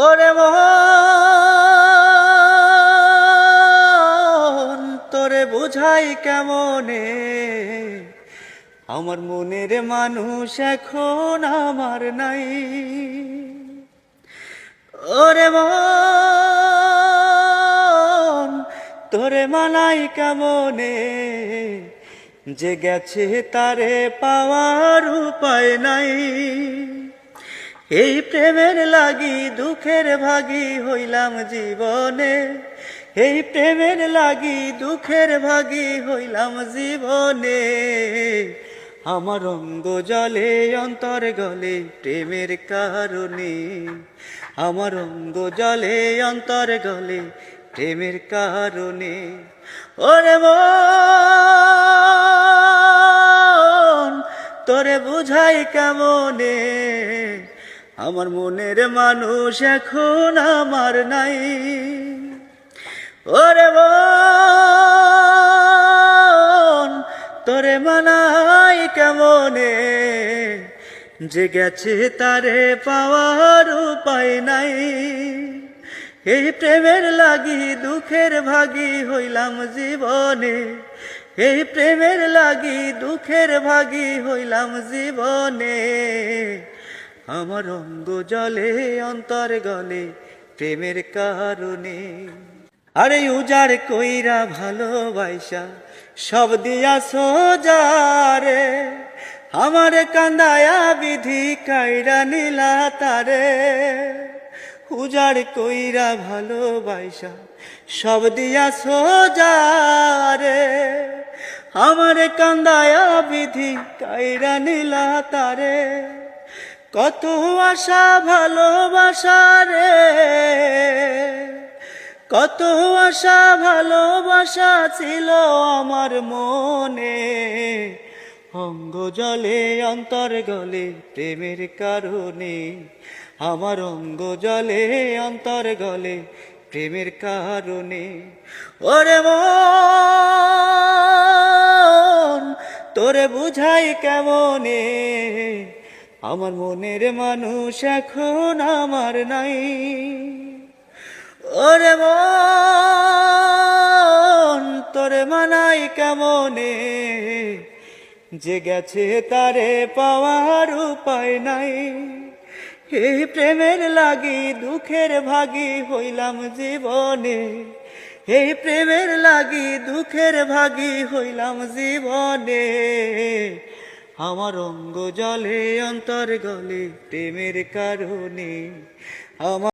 ওরে মন তোরে বুঝাই কেমনে, আমার মনের মানুষ এখন আমার নাই। ওরে মন তোরে মানাই কেমনে, যে গেছে তারে পাওয়ার উপায় নাই। এই প্রেমের লাগি দুঃখের ভাগী হইলাম জীবনে, এই প্রেমের লাগি দুঃখের ভাগী হইলাম জীবনে। আমার অঙ্গ জলে অন্তর গলে প্রেমের কারণে, আমার অঙ্গ জলে অন্তর গলে প্রেমের কারণে। ওরে মন তোরে বুঝাই কেমনে, আমার মনের মানুষ এখন আমার নাই। ওরে মন তোরে মানাই কেমনে, যে গেছে তারে পাওয়ার উপায় নাই। এই প্রেমের লাগি দুঃখের ভাগী হইলাম জীবনে, এই প্রেমের লাগি দুঃখের ভাগী হইলাম জীবনে। আমার অঙ্গ জলে অন্তর গলে প্রেমের কারণে। আরে উজাড় কইরা ভালোবাসা সব দিয়া সোজারে, আমার কান্দায়া বিধি কাইরা নীলা তারে। উজাড় কইরা ভালোবাসা সব দিয়া সোজারে, আমার কান্দায়া বিধি কাইরা নীলা তারে। কত আশা ভালোবাসা রে, কত আশা ভালোবাসা ছিল আমার মনে, অঙ্গ জলে অন্তর গলে প্রেমের কারণে। আমার অঙ্গ জলে অন্তর গলে প্রেমের কারণে। ওরে মন তোরে বুঝাই কেমনে, আমার মনের মানুষ এখন আমার নাই। ওরে মন তোরে মানাই কেমনে, যে গেছে তারে পাওয়ার উপায় নাই। এই প্রেমের লাগি দুঃখের ভাগী হইলাম জীবনে, এই প্রেমের লাগি দুঃখের ভাগী হইলাম জীবনে। আমার অঙ্গ জলে অন্তর গলে প্রেমের কারণে। আমার